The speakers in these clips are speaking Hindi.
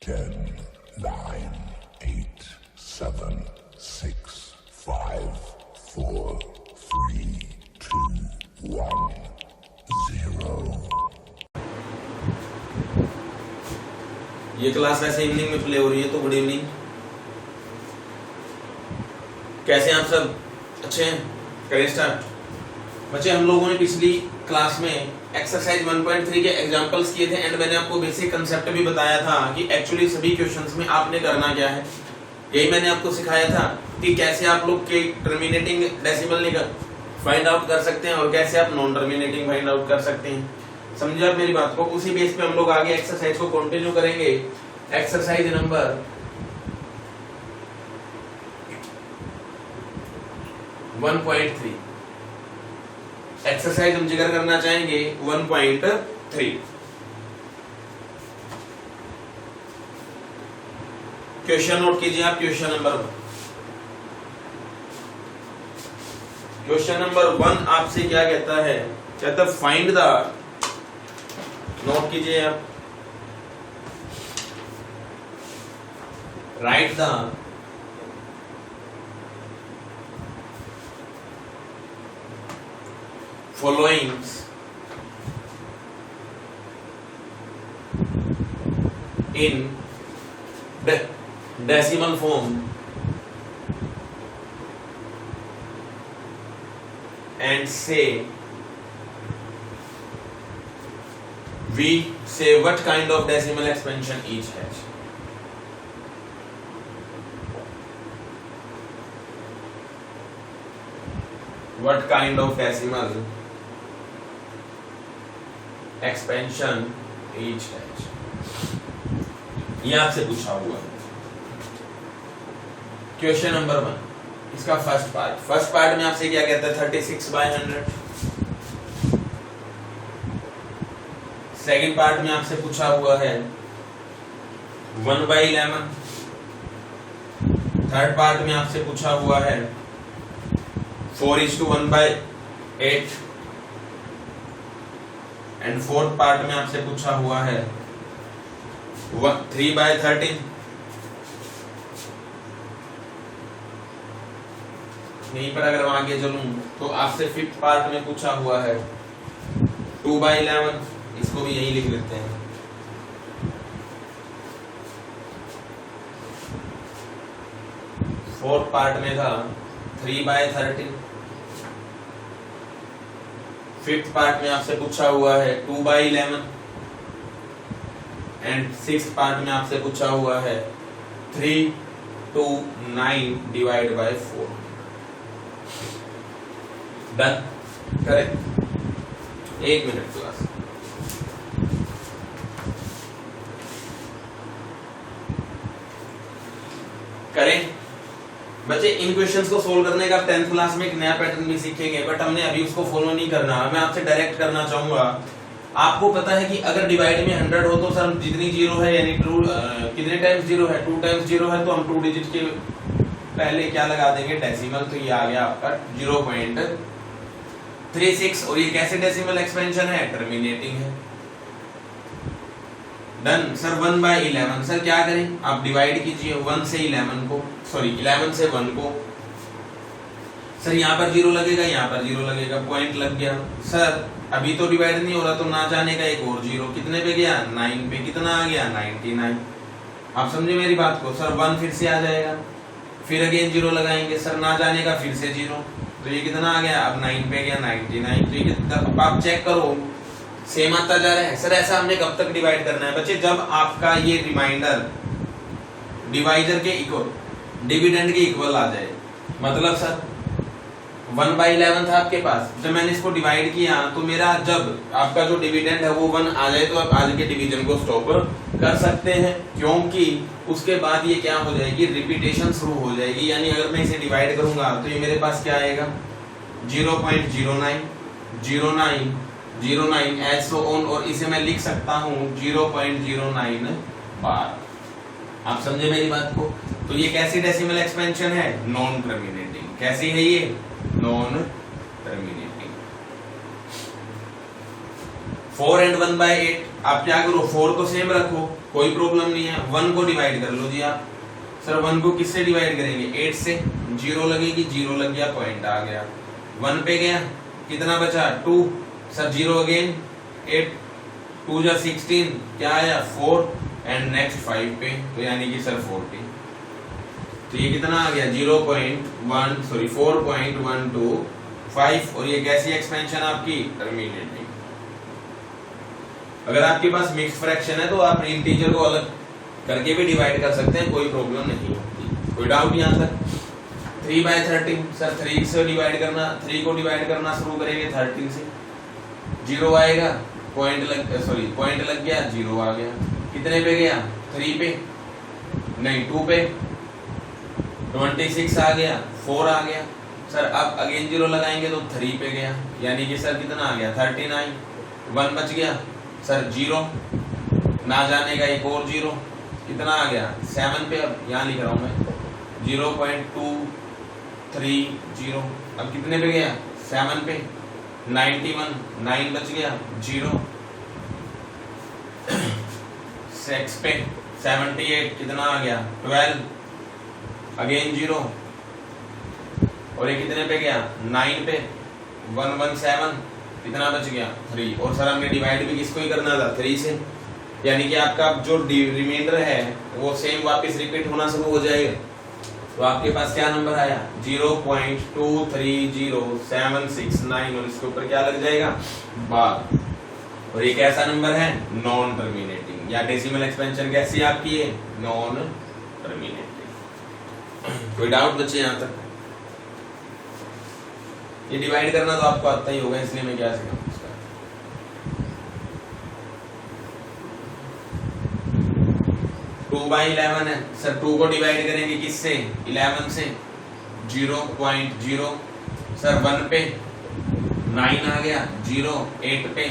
10, 9, 8, 7, 6, 5, 4, 3, 2, 1, 0। ये क्लास वैसे इवनिंग में प्ले हो रही है, तो गुड इवनिंग। कैसे हैं आप सब? अच्छे हैं? करें स्टार्ट। बच्चे, हम लोगों ने पिछली क्लास में एक्सरसाइज 1.3 के एग्जांपल्स किए थे एंड मैंने आपको बेसिक कंसेप्ट भी बताया था कि एक्चुअली सभी क्वेश्चंस में आपने करना क्या है। यही मैंने आपको सिखाया था कि कैसे आप लोग के टर्मिनेटिंग डेसिमल फाइंड आउट कर सकते हैं और कैसे आप नॉन टर्मिनेटिंग फाइंड आउट कर सकते हैं। समझे आप मेरी बात को? उसी बेस पे हम लोग आगे एक्सरसाइज को कंटिन्यू करेंगे। एक्सरसाइज नंबर 1.3 एक्सरसाइज हम जिक्र करना चाहेंगे 1.3। क्वेश्चन नोट कीजिए आप। क्वेश्चन नंबर 1 आपसे क्या कहता है? कहता है फाइंड द, नोट कीजिए आप, right the following in decimal form and say what kind of decimal expansion each has. What kind of decimal expansion each has, ये आपसे पूछा हुआ है। क्वेश्चन नंबर 1 इसका फर्स्ट पार्ट में आपसे क्या कहता है? 36/100। सेकंड पार्ट में आपसे पूछा हुआ है 1/11। थर्ड पार्ट में आपसे पूछा हुआ है 4:1/8 एंड फोर्थ पार्ट में आपसे पूछा हुआ है 3/13। यहीं पर अगर मैं आगे चलूं तो आपसे फिफ्थ पार्ट में पूछा हुआ है 2/11। इसको भी यही लिख लेते हैं। फोर्थ पार्ट में था 3/13। फिफ्थ पार्ट में आपसे पूछा हुआ है 2/11 एंड सिक्स्थ पार्ट में आपसे पूछा हुआ है 3 to 9 divide by 4। Done? Correct. 1 minute class. करें बच्चे, इन क्वेश्चंस को सोल्व करने का 10th क्लास में एक नया पैटर्न भी सीखेंगे, बट हमने अभी उसको फॉलो नहीं करना। मैं आपसे डायरेक्ट करना चाहूंगा। आपको पता है कि अगर डिवाइड में 100 हो तो सर जितनी जीरो है यानी कितने टाइम्स जीरो है? 2 टाइम्स जीरो है, तो हम 2 डिजिट के पहले क्या लगा देंगे? डेसिमल। तो ये आ गया आपका 0.36। और ये कैसे डेसिमल एक्सपेंशन है? टर्मिनेटिंग है। Done sir. 1/11 सर क्या करें? आप डिवाइड कीजिए 1 से 11 को, सॉरी 11 से 1 को। सर यहाँ पर जीरो लगेगा, यहाँ पर जीरो लगेगा, पॉइंट लग गया। सर अभी तो डिवाइड नहीं हो रहा, तो ना जाने का एक और जीरो कितने पे गया? 9 पे। कितना आ गया? 99। आप समझे मेरी बात को? सर 1 फिर से आ जाएगा, फिर अगेन जीरो लगाएंगे। सर ना जाने का फिर से जीरो, तो ये कितना आ गया? अब 9 पे गया 99। तो ये अब आप चेक करो सेम आता जा रहा है। सर ऐसा हमने कब तक डिवाइड करना है बच्चे? जब आपका ये रिमाइंडर डिवाइजर के इक्वल, डिविडेंड के इक्वल आ जाए। मतलब सर 1/11 था आपके पास, जब मैंने इसको डिवाइड किया तो मेरा जब आपका जो डिविडेंड है वो 1 आ जाए, तो आप आज के डिवीजन को स्टॉप कर सकते हैं, क्योंकि उसके बाद ये क्या हो जाएगी? रिपीटेशन शुरू हो जाएगी। यानी अगर मैं इसे डिवाइड करूंगा तो ये मेरे पास क्या आएगा? 0.09 09 09 ऐसो ऑन, और इसे मैं लिख सकता हूँ 0.09 बार। आप समझे मेरी बात को? तो ये कैसी डेसिमल एक्सपेंशन है? Non terminating. कैसी है ये? Non terminating. 4 and 1/8 आप क्या करो, 4 तो सेम रखो, कोई प्रॉब्लम नहीं है, 1 को डिवाइड कर लो जी आप। सर 1 को किससे डिवाइड करेंगे, 8 से, 0 लगेगी, 0 लग गया, पॉइंट आ गया, 1 पे गया, कितना बचा 2, सर 0 अगेन, 8 2 जा 16, क्या आया 4 एंड नेक्स्ट 5 पे, तो यानी कि सर 40। तो ये कितना आ गया 4.125, और ये कैसी एक्सपेंशन आपकी, टर्मिनेटिंग। अगर आपके पास मिक्स फ्रैक्शन है तो आप इंटीजर को अलग करके भी डिवाइड कर सकते हैं, कोई प्रॉब्लम नहीं होती। कोई डाउट यहाँ तक? 3/13, सर 3 से डिवाइड करना, 3 को डिवाइड करना शुरू करेंगे 13 से, 0 आएगा, पॉइंट लग गया, 0 आ गया, कितने पे गया 3 पे, नहीं 2 पे, 26 आ गया, 4 आ गया, सर अब अगेन 0 लगाएंगे तो 3 पे गया, यानी कि सर कितना आ गया 39, 1 बच गया, सर 0 ना जाने का एक और 0, कितना आ गया 7 पे, अब यहाँ लिख रहा हूं मैं 0.230, अब कितने पे गया 7 पे, 91, 9 बच गया, 0 6 पे, 78, कितना आ गया 12, अगेन 0, और ये कितने पे गया 9 पे, 117, कितना बच गया 3, और सर हमने डिवाइड भी किसको ही करना था 3 से, यानी कि आपका जो रिमाइंडर है वो सेम वापस रिपीट होना शुरू हो जाएगा। तो आपके पास क्या नंबर आया 0.230769, और इसके ऊपर क्या लग जाएगा 12, और ये कैसा नंबर है नॉन टर्मिनेटिंग, या डेसिमल एक्सपेंशन कैसी आपकी है नॉन टर्मिनेटिंग। कोई डाउट बच्चे यहाँ तक? ये डिवाइड करना तो आपको आता ही होगा, इसलिए मैं क्या सिखाऊं। 2/11 है, सर 2 को डिवाइड करेंगे किससे 11 से, 0.0, सर 1 पे 9 आ गया, 0 8 पे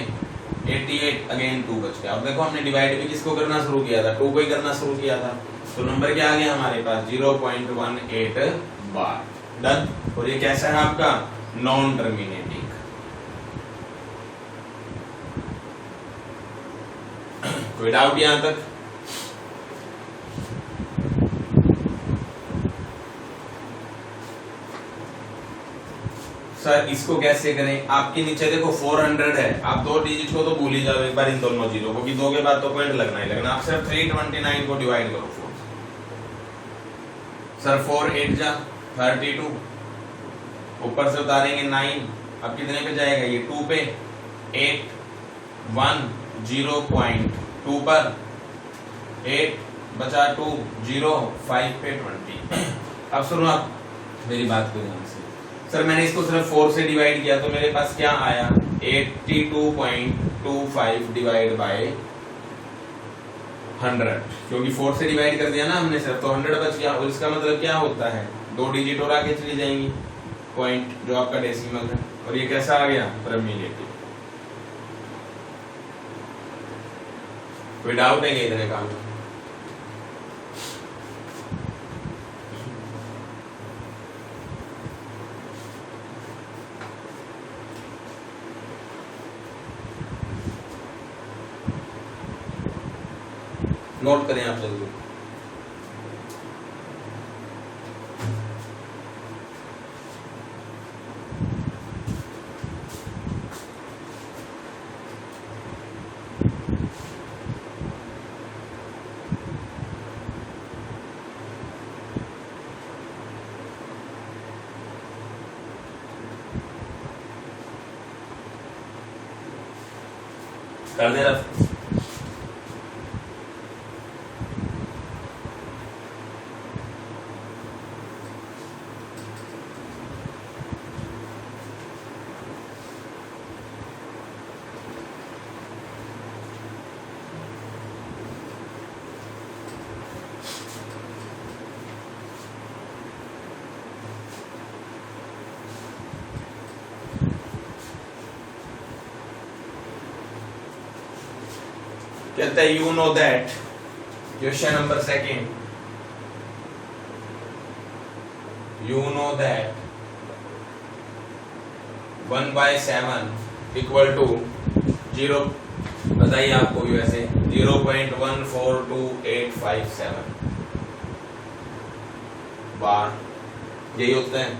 88, अगेन 2 बच गया। अब देखो हमने डिवाइड भी किसको करना शुरू किया था 2 को ही करना शुरू किया था, तो नंबर क्या आ गया हमारे पास 0.18 बार, डन। और ये कैसा है आपका नॉन टर्मिनेटिंग। कोई डाउट यहां तक? सर इसको कैसे करें, आपके नीचे देखो 400 है, आप 2 डिजिट को तो भूल ही जाओ एक बार इन दोनों जीरो को, कि 2 के बाद तो पॉइंट लगना ही लगना। आप सिर्फ 329 को डिवाइड करो 4, सर 4 8 जा 32, ऊपर से उतारेंगे 9, अब कितने पे जाएगा ये 2 पे, 8 1 0.2 पर 8 बचा 2 0 5 पे 20। अब सुनो आप मेरी बात को ध्यान से, सर मैंने इसको सिर्फ 4 से डिवाइड किया तो मेरे पास क्या आया 82.25 डिवाइड बाय 100, क्योंकि 4 से डिवाइड कर दिया ना हमने सिर्फ, तो 100 बच गया। और इसका मतलब क्या होता है 2 डिजिट और आगे चली जाएंगी पॉइंट, जो आपका डेसिमल है, और ये कैसा आ गया टर्मिनेटिव। कोई डाउट है क्या इतने काम में? नोट करें आप जल्दी। कर दे रहा कहता है you know that, question number 2, you know that 1/7 equal to 0 बताइए आपको भी वैसे 0.142857 बार यही होता है।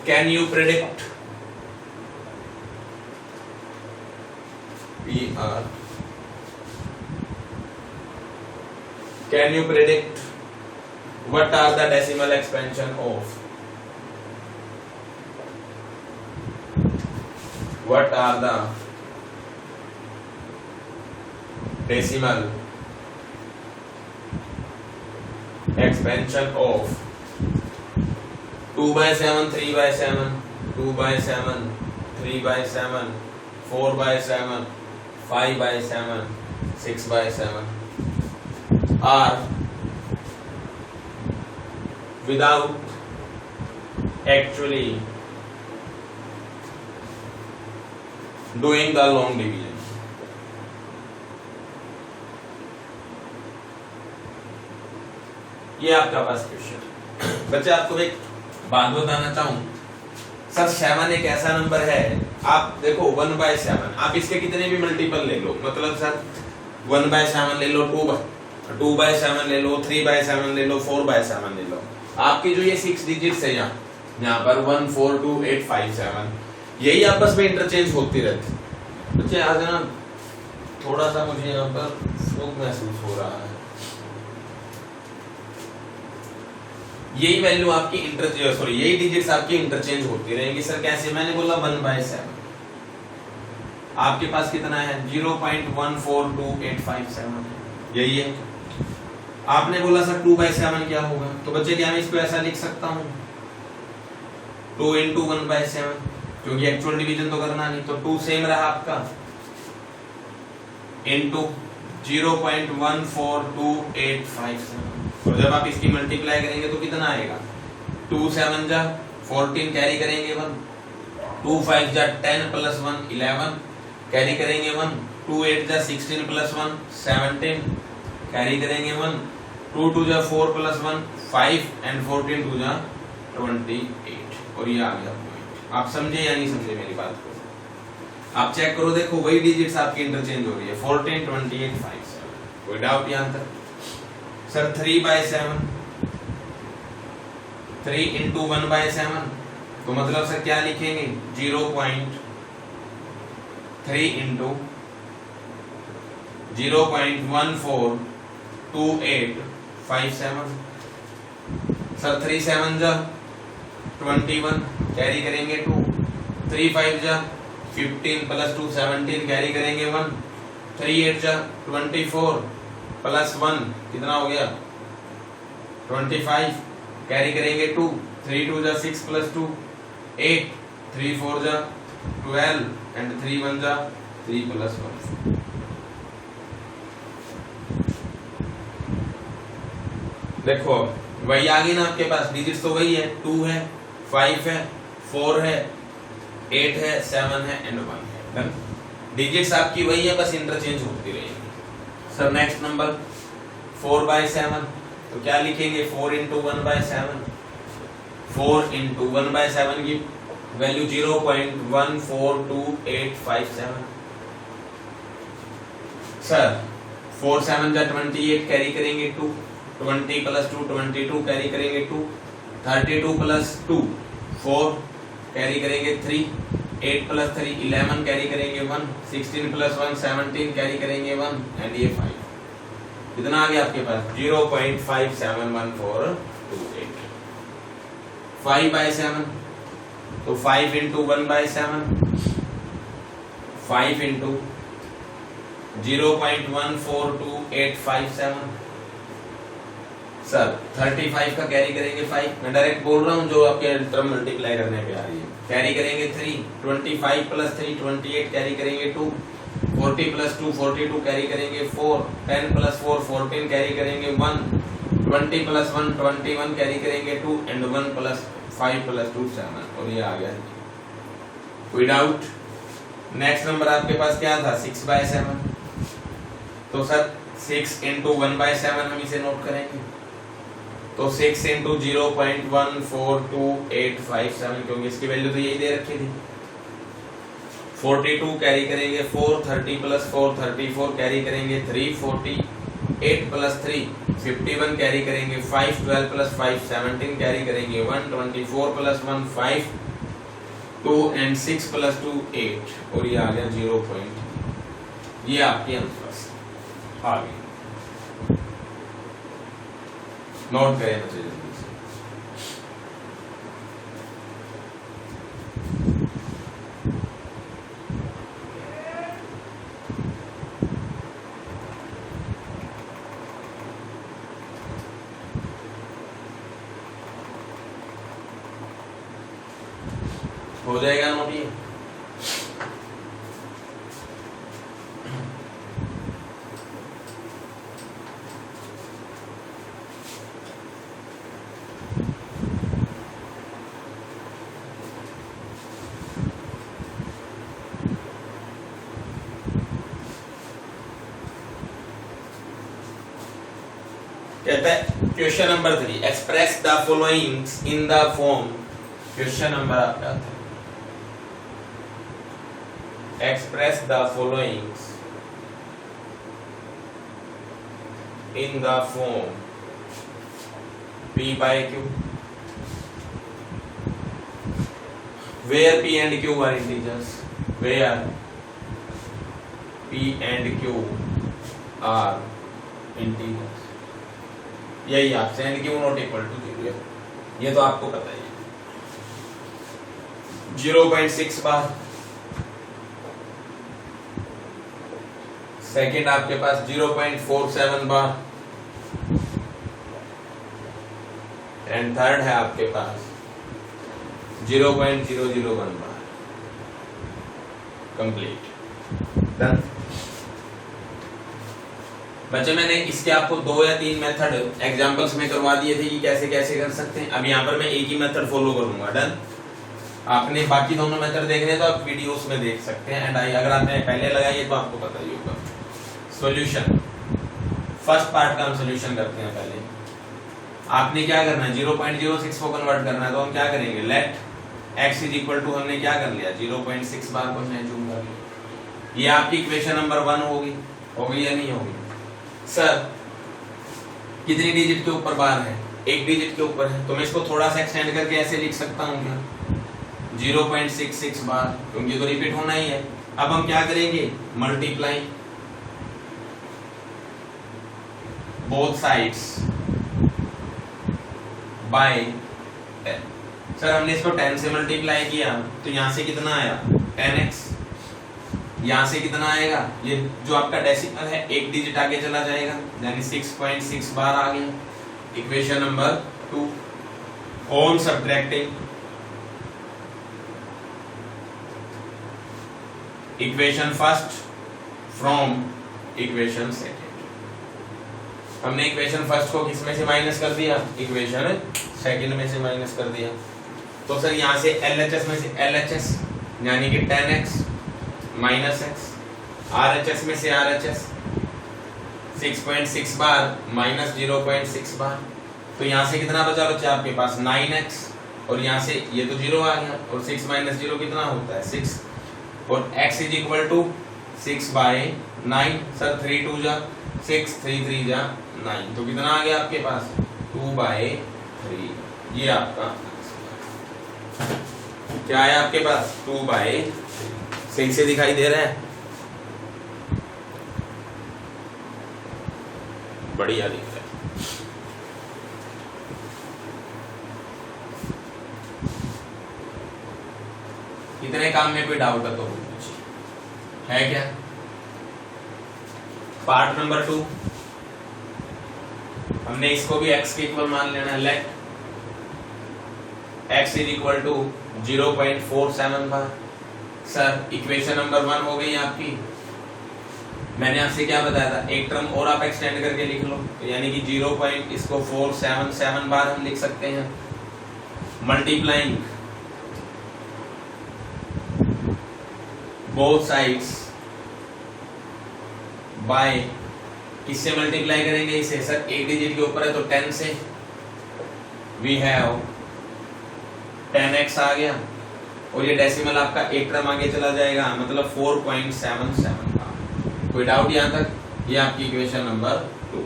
Can you predict PR can you predict what are the decimal expansion of what are the decimal expansion of 2/7 3/7 2/7 3/7 4/7 5/7 6/7 are without actually doing the long division? ये आपका पास क्वेश्चन। बच्चे आपको एक बात बताना चाहूं, सर 7 एक ऐसा नंबर है, आप देखो 1/7 आप इसके कितने भी मल्टीपल ले लो, मतलब सर 1/7 ले लो, 2/7 ले लो, 3/7 ले लो, 4/7 ले लो, आपकी जो ये 6 डिजिट्स है यहाँ पर 1 4 2 8 5 7 यही आपस में इंटरचेंज होती रहती। बच्चे आज ना थोड़ा सा मुझे यहाँ पर शौक महसूस हो रहा है। यही वैल्यू आपकी यही डिजिट्स आपकी इंटरचेंज होती रहेंगी। सर कैसे? मैंने बोला 1/7 आपके पास कितना है 0.142857 यही है। आपने बोला सर 2/7 क्या होगा, तो बच्चे क्या मैं इसको ऐसा लिख सकता हूँ 2 × 1/7 क्योंकि एक्चुअल डिवीजन तो करना नहीं, तो 2 सेम रहा आपका इनटू 0.142857 और जब आप इसकी मल्टीप्लाई करेंगे तो कितना आएगा 2 7 जा 14 कैरी करेंगे 1 2 5 जा 10 + 1 11 कैरी करेंगे 1 2 8 जा 16 + 1 17 कैरी करेंगे 1 2 2 जा 4 + 1 5 एंड 14 2 जा 28 और ये आ गया पॉइंट। आप समझे या नहीं समझे मेरी बात को? आप चेक करो, देखो वही डिजिट्स आपकी इंटरचेंज हो रही है 14 28 5 7। कोई डाउट यहां तक? सर 3/7 3 × 1/7 तो मतलब सर क्या लिखेंगे 0.3 × 0.142857। सर 3 7 जा 21 कैरी करेंगे 2 3 5 जा 15 + 2 17 कैरी करेंगे 1 3 8 जा 24 + 1 कितना हो गया 25 कैरी करेंगे 2 3 2 जा 6 + 2 8 3 4 जा 12 एंड 3 1 जा 3 + 1। देखो वही आ गई ना आपके पास, डिजिट्स तो वही है 2 है 5 है 4 है 8 है 7 है एंड 1 है। डिजिट्स आपकी वही है, बस इंटरचेंज होती रहेगी। सर नेक्स्ट नंबर 4/7 तो क्या लिखेंगे 4 × 1/7 4 × 1/7 की वैल्यू 0.142857। सर 4 7 जा 28 कैरी करेंगे 2 20 + 2 22 कैरी करेंगे 2 32 + 2 4 कैरी करेंगे 3 8 + 3 11 कैरी करेंगे 1 16 + 1 17 कैरी करेंगे 1 एंड ये 5 कितना आ गया आपके पास 0.571428। 5/7 तो 5 × 1/7 5 × 0.142857। सर 35 का कैरी करेंगे 5, मैं डायरेक्ट बोल रहा हूँ जो आपके टर्म मल्टीप्लाई करने पे आ रही है। कैरी करेंगे 3 25 + 3 28 कैरी करेंगे 2 40 + 2 42 कैरी करेंगे 4 10 + 4 14 कैरी करेंगे 1 20 + 1 21 कैरी करेंगे 2 एंड 1 + 5 + 2 7 और ये आ गया। कोई डाउट? नेक्स्ट नंबर आपके पास क्या था 6/7 तो सर 6 × 1/7 हम इसे नोट करेंगे तो 6 × 0.142857 क्योंकि इसकी वैल्यू तो यही दे रखी थी 42 कैरी करेंगे 4, 30 प्लस 4 34 कैरी करेंगे 3, 48 प्लस 3 51 कैरी करेंगे 5, 12 प्लस 5 17 कैरी करेंगे 1, 24 प्लस 1 5, 2 एंड 6 प्लस 2 8 और ये आ गया 0 पॉइंट। ये आपके आंसर आ गए। नोट करें बच्चे जल्दी से। हो जाएगा नोट ये। कहता है question number 3 express the followings in the form. Question number आपका था express the followings in the form P by Q where P and Q are integers, where P and Q are integers। यही आपसे and Q not equal to 0 है, ये तो आपको पता ही है। 0.6 बार सेकेंड आपके पास 0.47 बार एंड थर्ड है आपके पास 0.001 बार। Complete done. बच्चे मैंने इसके आपको 2 या 3 मेथड एग्जांपल्स में करवा दिए थे कि कैसे कैसे कर सकते हैं। अब यहाँ पर मैं एक ही मेथड फॉलो करूंगा। डन। आपने बाकी दोनों मेथड देखने तो आप वीडियोस में देख सकते हैं एंड अगर आपने पहले लगाई है तो आपको पता ही होगा। सॉल्यूशन फर्स्ट पार्ट का हम सॉल्यूशन करते हैं। पहले आपने क्या करना है 0.06 को कन्वर्ट करना है तो हम क्या करेंगे let x is equal to हमने क्या कर लिया 0.6 बार को हमने जूम कर लिया। ये आपकी इक्वेशन नंबर 1 होगी या नहीं होगी? सर कितनी डिजिट के ऊपर बार है? एक डिजिट के ऊपर है तो मैं इसको थोड़ा सा एक्सटेंड करके ऐसे लिख सकता हूँ क्या 0.66 बार, क्योंकि तो रिपीट होना ही है। अब हम क्या करेंगे multiply both sides by 10। Sir हमने इसको 10 से मल्टीप्लाई किया तो यहाँ से कितना आया 10x, यहाँ से कितना आएगा ये जो आपका डेसिमल है एक डिजिट आगे चला जाएगा यानी 6.6 बार आ गया। Equation number 2 on subtracting equation first from equation second. हमने इक्वेशन फर्स्ट को किस में से माइनस कर दिया इक्वेशन सेकंड में से माइनस कर दिया। तो सर यहाँ से LHS में से LHS यानी कि 10x माइनस x, RHS में से RHS 6.6 बार माइनस 0.6 बार। तो यहाँ से कितना बचा बच्चा आपके पास 9x और यहाँ से ये तो 0 आ गया और 6 माइनस 0 कितना होता है 6 और x is equal to 6/9। Sir 3 2 जा 6 3 3 जा 9 तो कितना आ गया आपके पास 2/3। ये आपका क्या है आपके पास 2/3। सही से दिखाई दे रहा है? बढ़िया दिख रहा है। इतने काम में कोई डाउट है तो है क्या? पार्ट नंबर 2 हमने इसको भी x के इक्वल मान लेना है। Let x is equal to 0.47 bar. Sir equation number 1 हो गई आपकी। मैंने आपसे क्या बताया था एक टर्म और आप एक्सटेंड करके लिख लो तो यानी कि 0.477 बार हम लिख सकते हैं। मल्टीप्लाइंग बोथ साइड्स बाय किससे मल्टीप्लाई करेंगे इसे? सर एक डिजिट के ऊपर है तो 10 से वी हैव 10x आ गया और ये डेसिमल आपका एक टर्म आगे चला जाएगा, मतलब 4.77 का। कोई डाउट यहाँ तक? ये आपकी equation number 2।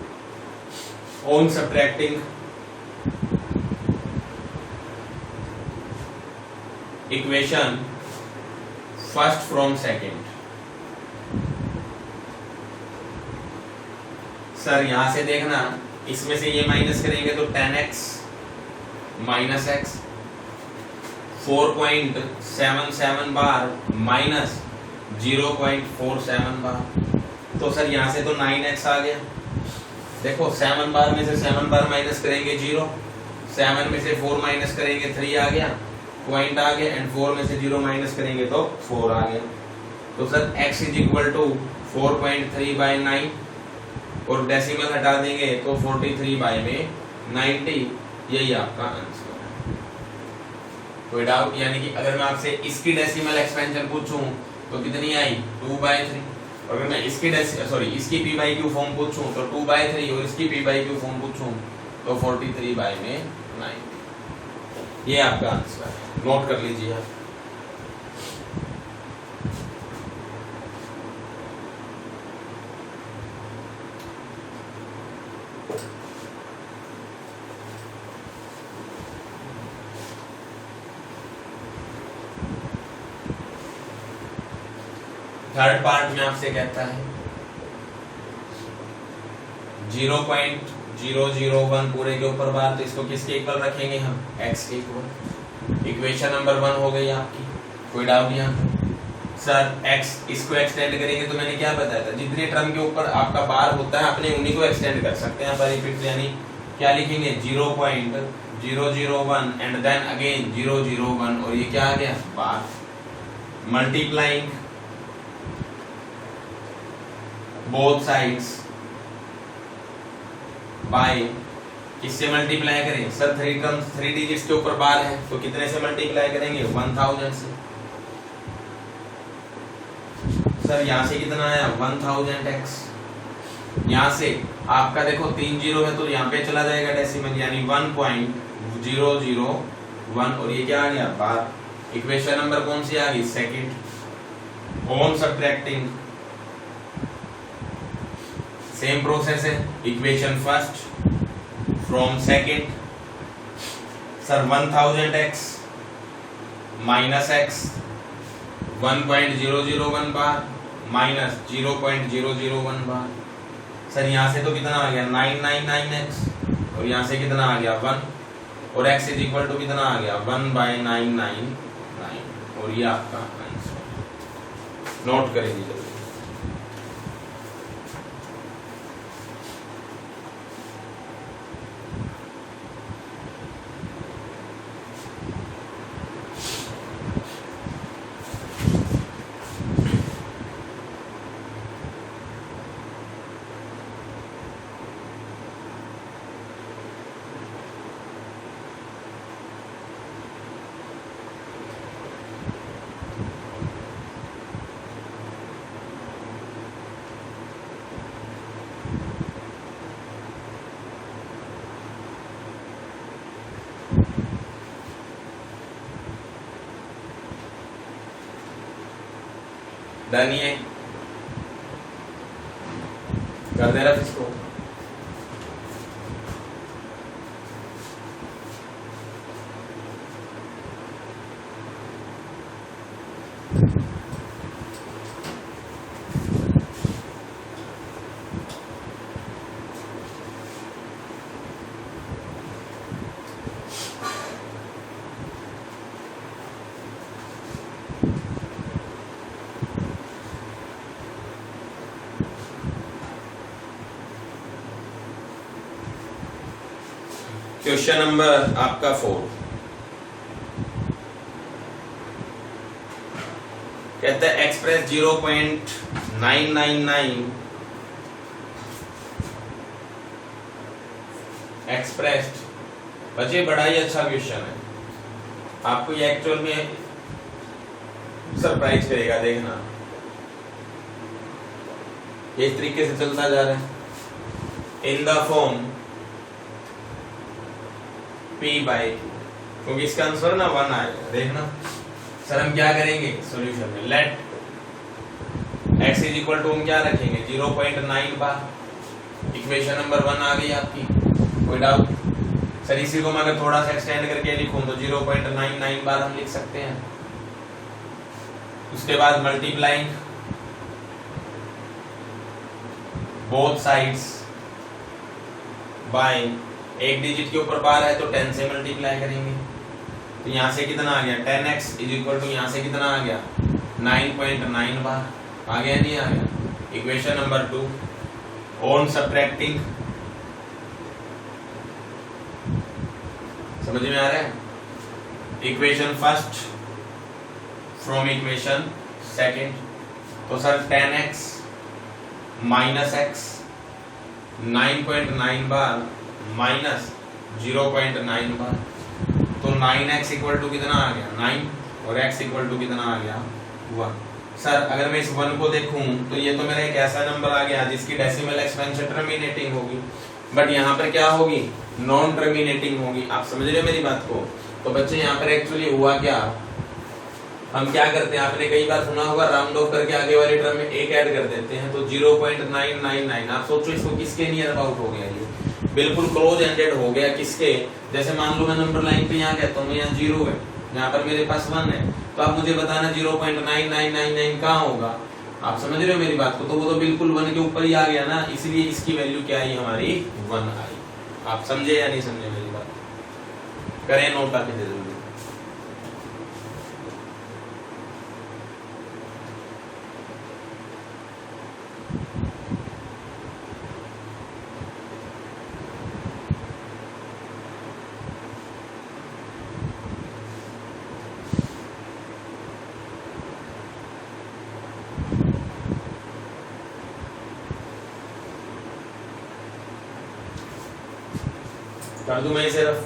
On subtracting equation first from second. Sir यहां से देखना, इसमें से ये माइनस करेंगे तो 10x माइनस x 4.77 बार माइनस 0.47 बार। तो सर यहाँ से तो 9x आ गया। देखो 7 बार में से 7 बार माइनस करेंगे 0, 7 में से 4 माइनस करेंगे 3 आ गया, पॉइंट आ गया, एंड 4 में से 0 माइनस करेंगे तो 4 आ गया। तो sir x is equal to 4.3/9 और डेसिमल हटा देंगे तो 43 बाय में 90, यही आपका आंसर है। कोई डाउट? यानी कि अगर मैं आपसे इसकी डेसिमल एक्सपेंशन पूछूं तो कितनी आई? 2/3। और अगर मैं इसकी इसकी p/q फॉर्म पूछूं तो 2/3 और इसकी p/q फॉर्म पूछूं तो 43 बाय में 90। ये आपका आंसर है, नोट कर लीजिए आप। थर्ड पार्ट में आपसे कहता है 0.001 पूरे के ऊपर बार, तो इसको किसके इक्वल रखेंगे हम? x के इक्वल। इक्वेशन नंबर 1 हो गई आपकी। कोई डाउट यहाँ? सर x इसको एक्सटेंड करेंगे तो मैंने क्या बताया था, जितने टर्म के ऊपर आपका बार होता है अपने उन्हीं को एक्सटेंड कर सकते हैं पर इफेक्ट, यानी क्या लिखेंगे? 0.001 एंड देन अगेन 001 और ये क्या आ गया? बार। मल्टीप्लाइंग बोथ साइड्स बाय, किससे मल्टीप्लाई करें? सर 3 डिजिट्स के ऊपर बार है तो कितने से मल्टीप्लाई करेंगे? 1000 से। सर यहाँ से कितना आया? 1000x। यहाँ से आपका देखो 3 जीरो है तो यहाँ पे चला जाएगा डेसिमल, यानी 1.001 और ये क्या आ गया? बार। इक्वेशन नंबर कौन सी आ गई? Second. On subtracting same process है, equation first from second. Sir 1000x minus x 1.001 बार माइनस 0.001 बार। सर यहाँ से तो कितना आ गया? 999x और यहाँ से कितना आ गया? 1 और x इज इक्वल टू कितना आ गया? 1/999 और ये आपका आंसर। नोट करेंगे जल्दी। डन ये कर दे रहा इसको। क्वेश्चन नंबर आपका 4 कहता है एक्सप्रेस 0.999 एक्सप्रेस्ड। बच्चे बड़ा ही अच्छा क्वेश्चन है, आपको ये एक्चुअल में सरप्राइज करेगा, देखना इस तरीके से चलता जा रहा है इन द फॉर्म p/q, क्योंकि इसका आंसर ना 1 आएगा। देखना सर हम क्या करेंगे सॉल्यूशन में, let x is equal to हम क्या रखेंगे 0.9 बार। इक्वेशन नंबर 1 आ गई आपकी, कोई डाउट? सर इसी को मैं अगर थोड़ा सा एक्सटेंड करके लिखूं तो 0.99 बार हम लिख सकते हैं। उसके बाद मल्टीप्लाइंग बोथ साइड्स बाय, एक डिजिट के ऊपर बार है तो 10 से मल्टीप्लाई करेंगे, तो यहां से कितना आ गया 10x इज इक्वल टू यहां से कितना आ गया 9.9 बार। आ गया नहीं आ गया? इक्वेशन नंबर 2 ऑन सब्ट्रैक्टिंग, समझ में आ रहा है? Equation first from equation second, तो सर 10x माइनस x 9.9 बार माइनस 0.9 बार, तो 9x इक्वल टू कितना आ गया 9 और x इक्वल टू कितना आ गया 1। सर अगर मैं इस 1 को देखूं तो ये तो मेरा एक ऐसा नंबर आ गया जिसकी डेसिमल एक्सपेंशन टर्मिनेटिंग होगी, बट यहाँ पर क्या होगी नॉन टर्मिनेटिंग होगी। आप समझ रहे हो मेरी बात को? तो बच्चे यहाँ पर एक्चुअली हुआ क्या, हम क्या करते हैं, आपने कई बार सुना होगा राउंड ऑफ करके आगे वाले टर्म में एक ऐड कर देते हैं, तो 0.999। आप सोचो इसको किसके नियर अबाउट हो गया, ये बिल्कुल क्लोज एंडेड हो गया किसके? जैसे मान लो मैं नंबर लाइन पे यहाँ कहता हूँ यहाँ 0 है, यहाँ पर मेरे पास 1 है, तो आप मुझे बताना 0.9999 कहाँ होगा। आप समझ रहे हो मेरी बात को? तो वो तो बिल्कुल 1 के ऊपर ही आ गया ना, इसलिए इसकी वैल्यू क्या आई हमारी 1 आई। आप समझे या नहीं समझे मेरी बात? करें नोट आके दे जल्दी। कर दूं मैं सिर्फ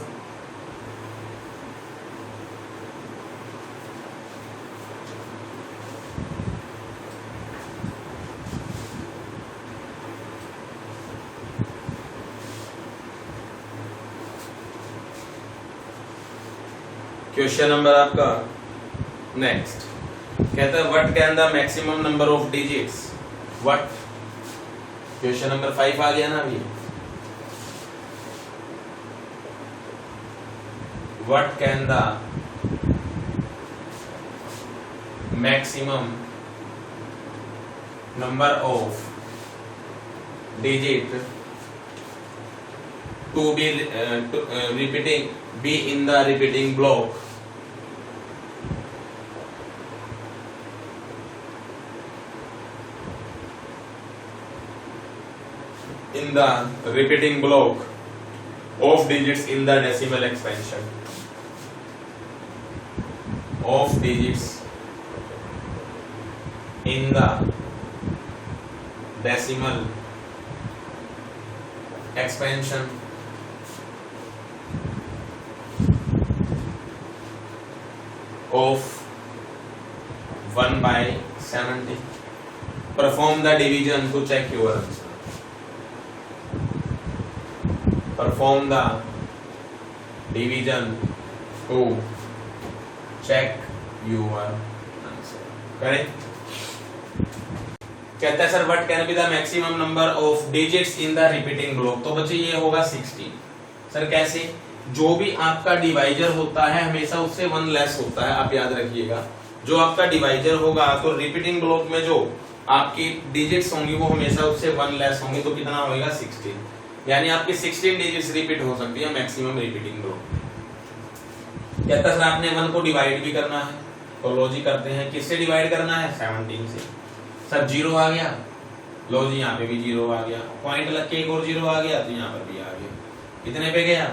क्वेश्चन नंबर आपका नेक्स्ट कहता है what can the maximum number of digits, what, question number 5 आ गया ना अभी। What can the maximum number of digit to be repeating be in the repeating block in the repeating block of digits in the decimal expansion of digits in the decimal expansion of 1/70. Perform the division to check your answer. Perform the division to check your answer. Correct? कहता है sir what can be the maximum number of digits in the repeating block, तो बच्चे ये होगा 16। सर कैसे? जो भी आपका डिवाइजर होता है हमेशा उससे 1 लेस होता है, आप याद रखिएगा। जो आपका डिवाइजर होगा तो रिपीटिंग ब्लॉक में जो आपकी डिजिट्स होंगी वो हमेशा उससे 1 लेस होंगी, तो कितना होएगा 16, यानी आपकी 16 डिजिट्स रिपीट हो सकती है मैक्सिमम रिपीटिंग ब्लॉक। कहता है सर आपने 1 को डिवाइड भी करना है, तो लो जी करते हैं। किससे डिवाइड करना है? 17 से। सर 0 आ गया, लो जी यहाँ पे भी 0 आ गया, पॉइंट लग के एक और 0 आ गया तो यहाँ पर भी आ गया। कितने पे गया?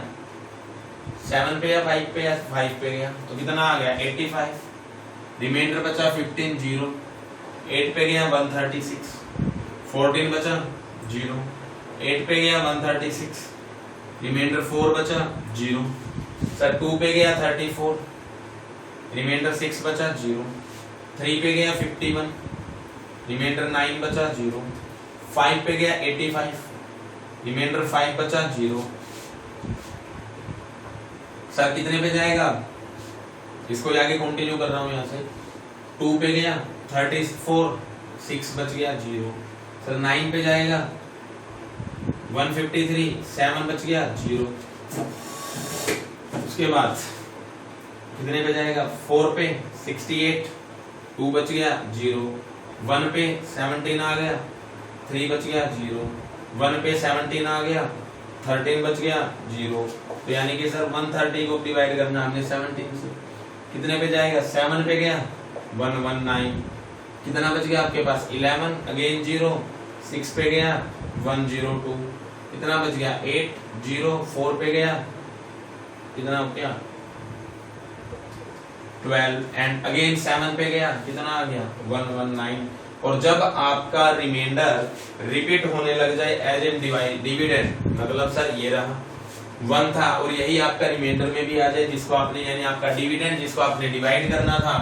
7 पे या 5 पे? या 5 पे गया, तो कितना आ गया 85। रिमाइंडर बचा 15, 0। 8 पे गया 136, 14 बचा 0। 8 पे गया 136, रिमाइंडर 4 बचा 0। सर 2 पे गया 34, रिमाइंडर 6 बचा 0। 3 पे गया 51, रिमाइंडर 9 बचा 0। 5 पे गया 85, रिमाइंडर 5 बचा 0। सर कितने पे जाएगा? इसको आगे कंटिन्यू कर रहा हूँ यहाँ से। 2 पे गया 34, 6 बच गया 0। सर 9 पे जाएगा 153, 7 बच गया 0। उसके बाद कितने पे जाएगा 4 पे 68, 2 बच गया 0। 1 पे 17 आ गया, 3 बच गया 0। 1 पे 17 आ गया, 13 बच गया 0। तो यानी कि सर 130 को डिवाइड करना हमने 17 से, कितने पे जाएगा 7 पे गया 119, कितना बच गया आपके पास 11, अगेन 0। 6 पे गया 102, कितना बच गया 8, 0। 4 पे गया कितना हो गया 12 एंड अगेन 7 पे गया कितना आ गया 119। और जब आपका रिमाइंडर रिपीट होने लग जाए एज एन डिविडेंड, मतलब सर ये रहा 1 था और यही आपका रिमाइंडर में भी आ जाए, जिसको आपने यानी आपका डिविडेंड जिसको आपने डिवाइड करना था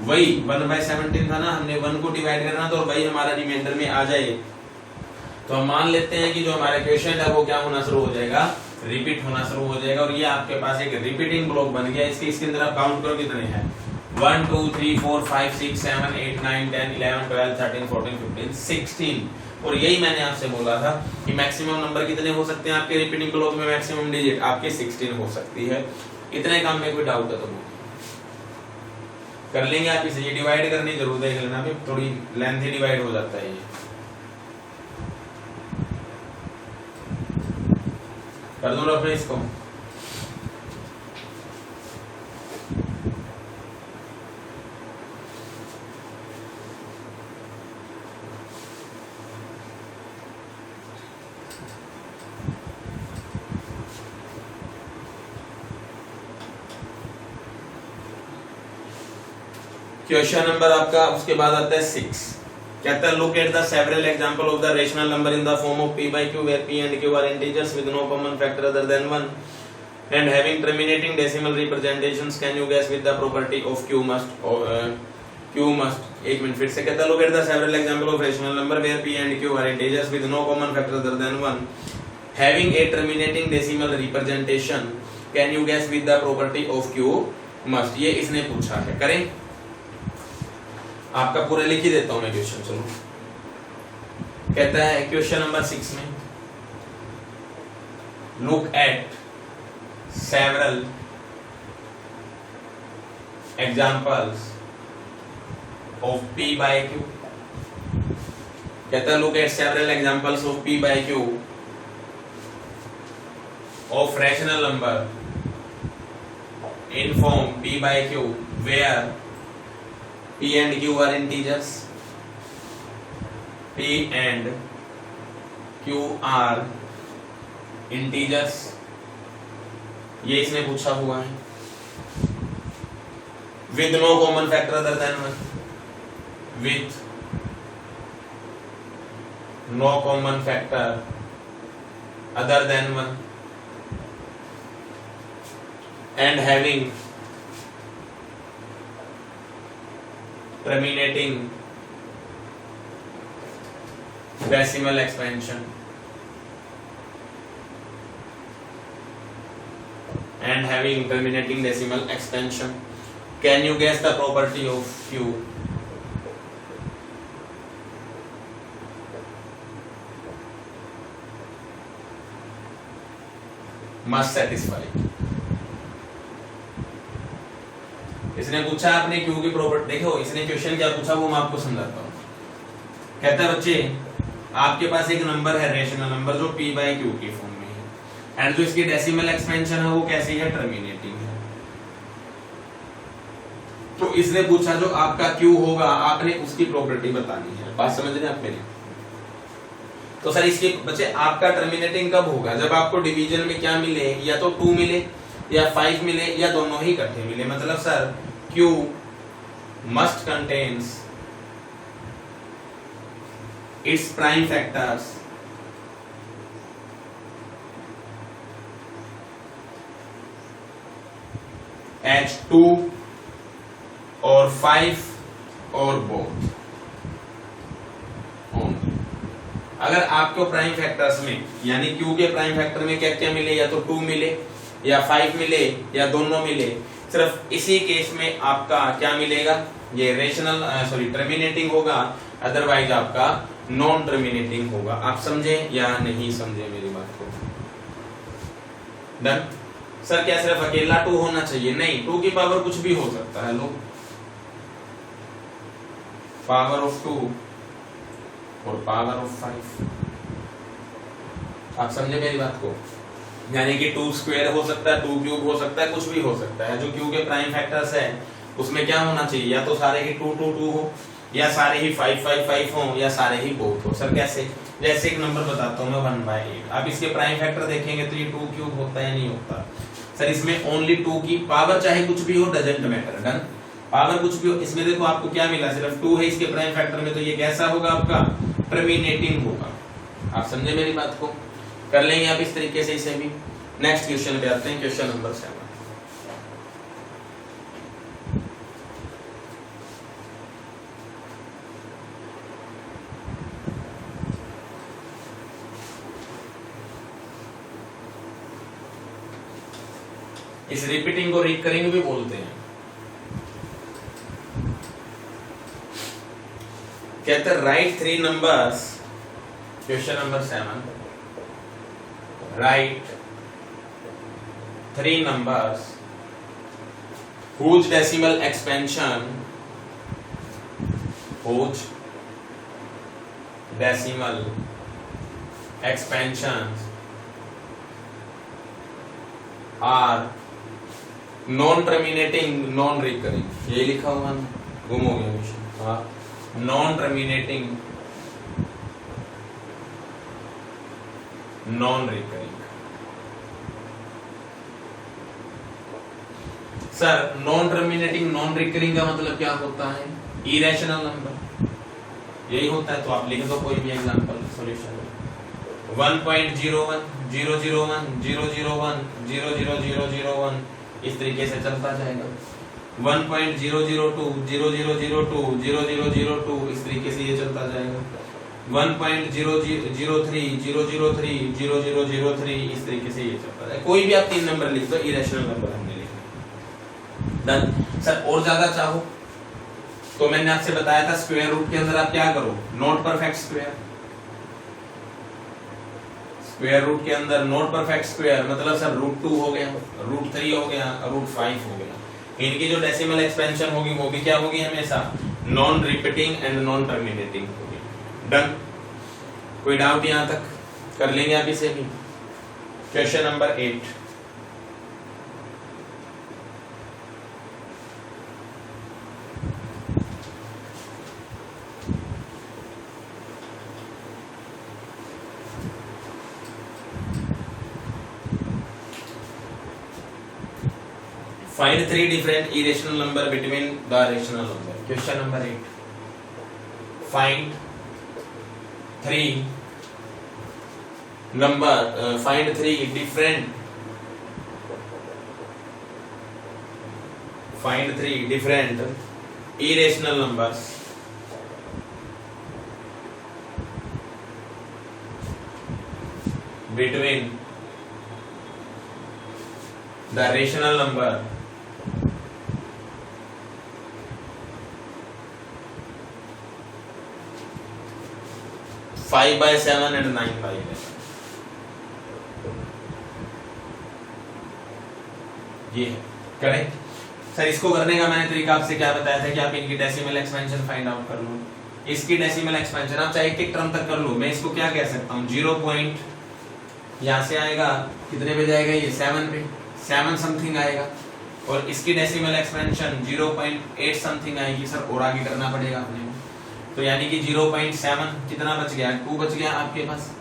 वही 1/17 था ना, हमने 1 को डिवाइड करना था और वही हमारा रिमाइंडर में आ जाए, तो हम मान लेते हैं कि जो हमारा क्वेश्चन है वो क्या होना शुरू हो जाएगा, रिपीट होना शुरू हो जाएगा। और ये आपके पास एक रिपीटिंग ब्लॉक बन गया। इसके अंदर आप काउंट करो कितने हैं 1 2 3 4 5 6 7 8 9 10 11 12 13 14 15 16। और यही मैंने आपसे बोला था कि मैक्सिमम नंबर कितने हो सकते हैं आपके रिपीटिंग ब्लॉक में, मैक्सिमम डिजिट आपके 16 हो सकती है। इतने काम में कोई डाउट है तो कर लेंगे आप इसे। ये डिवाइड करने की जरूरत है लेना भी, थोड़ी लेंथी डिवाइड हो जाता है ये। कर दो अपने इसको। क्वेश्चन नंबर आपका उसके बाद आता है 6। कहता है look at the several example of the rational number in the form of p by q where p and q are integers with no common factor other than 1 and having terminating decimal representations, can you guess with the property of q must एक मिनट फिर से कहता है look at the several example of rational number where p and q are integers with no common factor other than 1 having a terminating decimal representation, can you guess with the property of q must। ये इसने पूछा है, करें आपका पूरा लिख ही देता हूं मैं क्वेश्चन। चलो कहता है क्वेश्चन नंबर 6 में look at several examples of p by q। कहता है look at several examples of p by q of rational number in form p by q where p and q are integers, p and q are integers। ये इसने पूछा हुआ है with no common factor other than 1, with no common factor other than 1 and having terminating decimal expansion and having terminating decimal expansion, can you guess the property of q। must satisfy। इसने पूछा आपने क्यू की प्रॉपर्टी, देखो इसने क्वेश्चन क्या पूछा वो मैं आपको समझाता हूँ। कहता है बच्चे आपके पास एक नंबर है रेशनल नंबर जो p बाय q की फॉर्म में है एंड जो इसकी डेसिमल एक्सपेंशन है वो कैसी है, टर्मिनेटिंग है। तो इसने पूछा जो आपका q होगा आपने उसकी प्रॉपर्टी बतानी है। बात समझ रहे हैं आप मेरी। तो सर इसके बच्चे आपका टर्मिनेटिंग कब होगा, जब आपको डिवीजन में क्या मिले, या तो 2 मिले या 5 मिले या दोनों ही इकट्ठे मिले। मतलब sir q must contains its prime factors as 2 और 5 और both only। अगर आपको प्राइम फैक्टर्स में यानी q के प्राइम फैक्टर में क्या क्या मिले, या तो 2 मिले या 5 मिले या दोनों मिले, सिर्फ इसी केस में आपका क्या मिलेगा, ये रेशनल टर्मिनेटिंग होगा, अदरवाइज आपका नॉन टर्मिनेटिंग होगा। आप समझे या नहीं समझे मेरी बात को? डन। सर क्या सिर्फ अकेला 2 होना चाहिए? नहीं, 2 की पावर कुछ भी हो सकता है। लो, पावर ऑफ 2 और पावर ऑफ 5। आप समझे मेरी बात को? यानी कि 2 स्क्वायर हो सकता है, 2 क्यूब हो सकता है, कुछ भी हो सकता है। जो क्यू के प्राइम फैक्टर्स है उसमें क्या होना चाहिए, या तो सारे ही 2 2 2 हो, या सारे ही 5 5 5 हो, या सारे ही बोथ हो। सर कैसे? जैसे एक नंबर बताता हूँ मैं 1/8। आप इसके प्राइम फैक्टर देखेंगे तो ये 2 क्यूब होता है, नहीं होता। सर इसमें ओनली 2 की पावर चाहे कुछ भी हो, डजंट मैटर। डन। पावर कुछ भी हो, इसमें देखो आपको क्या मिला, सिर्फ 2 है इसके प्राइम फैक्टर में, तो ये कैसा होगा आपका, टर्मिनेटिंग होगा। आप समझे मेरी बात को? कर लेंगे आप इस तरीके से इसे भी। नेक्स्ट क्वेश्चन पे आते हैं, क्वेश्चन नंबर 7। इस रिपीटिंग को रिकरिंग भी बोलते हैं। कहते हैं right 3 numbers, question number 7, right 3 numbers whose decimal expansion are non-terminating, non-recurring। ये लिखा हुआ ना, गुम हो गया विषय। हाँ, non-terminating, non-recurring। Sir non terminating non recurring का मतलब क्या होता है? इरेशनल नंबर, यही होता है। तो आप लिख दो कोई भी एग्जांपल सॉल्यूशन। 1.01 001 001 00001 इस तरीके से चलता जाएगा। 1.002 0002 0002 इस तरीके से ये चलता जाएगा। 1.003 003 0003 इस तरीके से ये चलता जाएगा। कोई भी आप 3 नंबर लिख दो, इरेशनल नंबर हमने लिखा। डन। सर और ज्यादा चाहो तो मैंने आपसे बताया था स्क्वायर रूट के अंदर आप क्या करो, not perfect square. Square root के अंदर नॉट परफेक्ट स्क्वायर मतलब सर √2 हो गया, √3 हो गया, √5 हो गया। इनकी जो डेसिमल एक्सपेंशन होगी वो भी क्या होगी, हमेशा non repeating and non terminating होगी। डन। कोई डाउट यहां तक? कर लेंगे आप इसे भी। Question number 8। Find 3 different irrational number between the rational number. Question number 8. Find 3 different irrational numbers between the rational number 5/7 and 9/11। ये है करेक्ट। सर इसको करने का मैंने तरीका आपसे क्या बताया था कि आप इनकी डेसिमल एक्सपेंशन फाइंड आउट कर लो। इसकी डेसिमल एक्सपेंशन आप चाहे एक टर्म तक कर लो। मैं इसको क्या कह सकता हूँ, 0 पॉइंट यहां से आएगा, कितने पे जाएगा ये 7 पे, 7 समथिंग आएगा। और इसकी डेसिमल एक्सपेंशन 0.8 समथिंग आएगी। सर और आगे करना पड़ेगा अपने को, तो यानी कि 0.7 कितना बच गया, 2 बच गया आपके पास।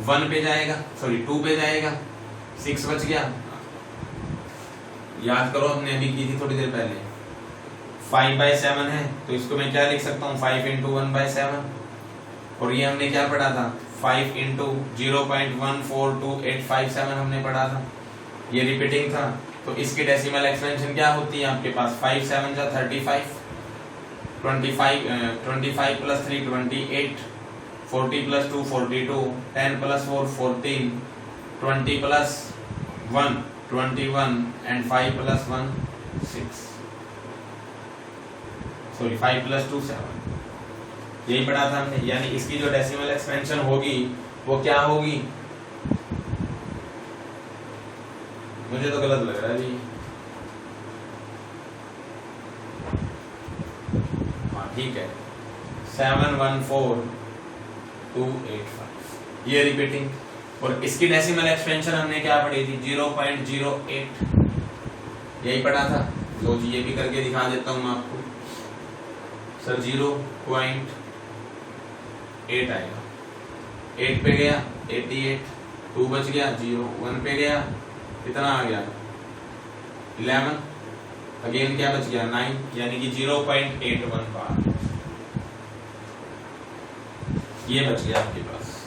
1 पे जाएगा, सॉरी 2 पे जाएगा, 6 बच गया। याद करो हमने अभी की थी थोड़ी देर पहले, 5/7 है तो इसको मैं क्या लिख सकता हूँ, 5 × 1/7। और ये हमने क्या पढ़ा था, 5 × 0.142857 हमने पढ़ा था, ये रिपीटिंग था। तो इसकी डेसिमल एक्सपेंशन क्या होती है आपके पास, 5 7 जा 35, 25 + 3 28, 40 + 2 42, 10 + 4 14, 20 + 1 21 and 5 + 1 6 सॉरी 5 + 2 7 यही पढ़ा था हमने। यानी इसकी जो डेसिमल एक्सपेंशन होगी वो क्या होगी, मुझे तो गलत लग रहा है जी। हाँ ठीक है 714285 ये रिपीटिंग। और इसकी डेसिमल एक्सपेंशन हमने क्या पढ़ी थी 0.08 यही पढ़ा था। लो जी ये भी करके दिखा देता हूं मैं आपको। सर 0.8 आएगा, 8 पे गया 88, 2 बच गया 0, 1 पे गया कितना आ गया 11, अगेन क्या बच गया 9, यानी कि 0.81 बार ये बच गया आपके पास।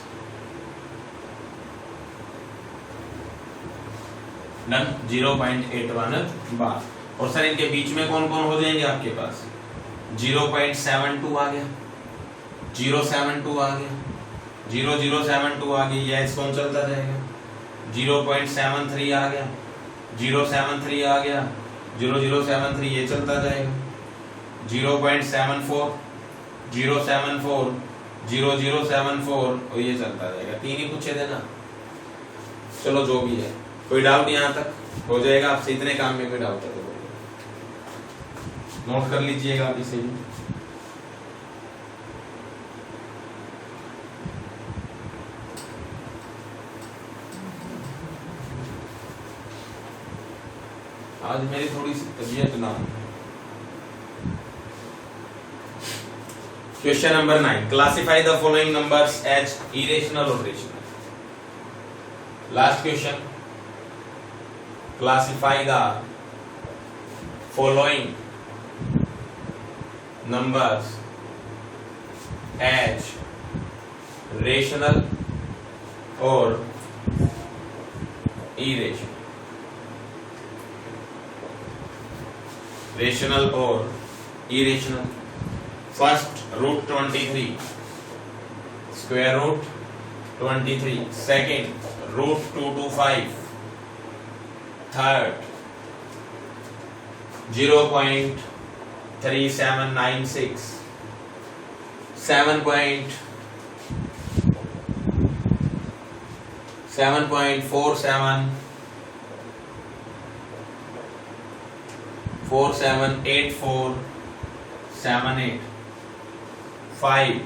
डन 0.81 बार। और सर इनके बीच में कौन कौन हो जाएंगे आपके पास 0.72 आ गया, 0.72 आ गया, 0.072 आ गई, यह कौन चलता जाएगा 0.73 आ गया, 0.73 आ गया, 0.073 ये चलता जाएगा, 0.74, 0.74, 0.074 और ये चलता जाएगा। 3 ही पूछे थे ना। चलो जो भी है, कोई डाउट यहाँ तक हो जाएगा आपसे, इतने काम में कोई डाउट है तो नोट कर लीजिएगा आप इसे भी। आज मेरी थोड़ी सी तबीयत ना। Question number 9, classify the following numbers as irrational और rational. Last question, classify the following numbers as rational or irrational, rational or irrational। First √23, square root 23, second √225, third 0.3796, 7.47, 478478, 5,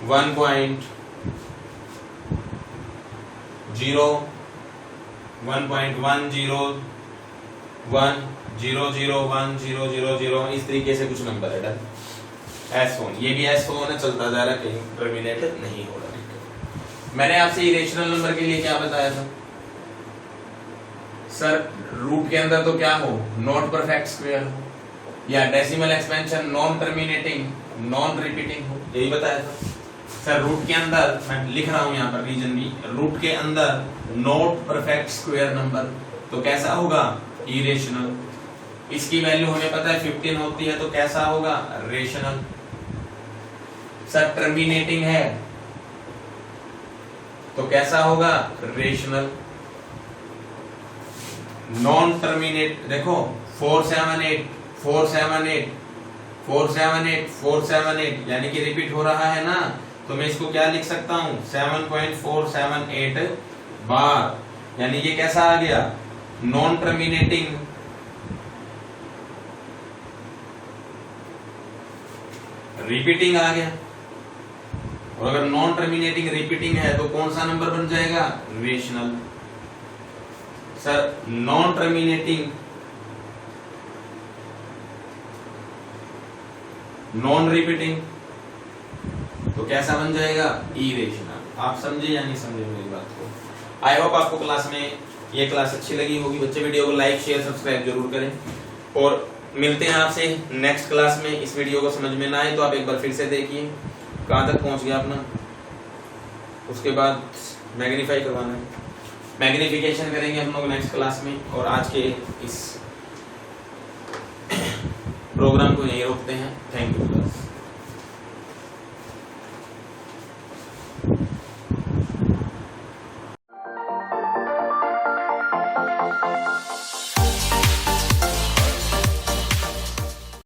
1.0, 1.101, 0010000 इस तरीके से कुछ नंबर है। डन। S1 ये भी S1 है, चलता जा रहा है, कहीं टर्मिनेट नहीं हो रहा। मैंने आपसे इरेशनल नंबर के लिए क्या बताया था सर, रूट के अंदर तो क्या हो नॉट परफेक्ट स्क्वायर हो, या decimal expansion non terminating non repeating हो, यही बताया था सर। रूट के अंदर मैं लिख रहा हूं यहाँ पर रीजन भी, रूट के अंदर नॉट परफेक्ट स्क्वायर नंबर तो कैसा होगा इरेशनल। इसकी वैल्यू हमें पता है 15 होती है तो कैसा होगा रेशनल। सर टर्मिनेटिंग है तो कैसा होगा रेशनल। नॉन टर्मिनेट देखो 478 478 478 478 यानी कि रिपीट हो रहा है ना, तो मैं इसको क्या लिख सकता हूं 7.478 बार, यानी ये कैसा आ गया नॉन टर्मिनेटिंग रिपीटिंग आ गया। और अगर नॉन टर्मिनेटिंग रिपीटिंग है तो कौन सा नंबर बन जाएगा rational. Sir non terminating non repeating तो कैसा बन जाएगा इरेशनल। आप समझे या नहीं समझे मेरी बात को। आई होप आपको क्लास में ये क्लास अच्छी लगी होगी। बच्चे वीडियो को लाइक शेयर सब्सक्राइब जरूर करें और मिलते हैं आपसे नेक्स्ट क्लास में। इस वीडियो को समझ में ना आए तो आप एक बार फिर से देखिए कहां तक पहुंच गया अपना, उसके बाद मैग्नीफाई करवाना है, मैग्निफिकेशन करेंगे हम लोग नेक्स्ट क्लास में। और आज के इस प्रोग्राम को यहीं रोकते हैं। Thank you class.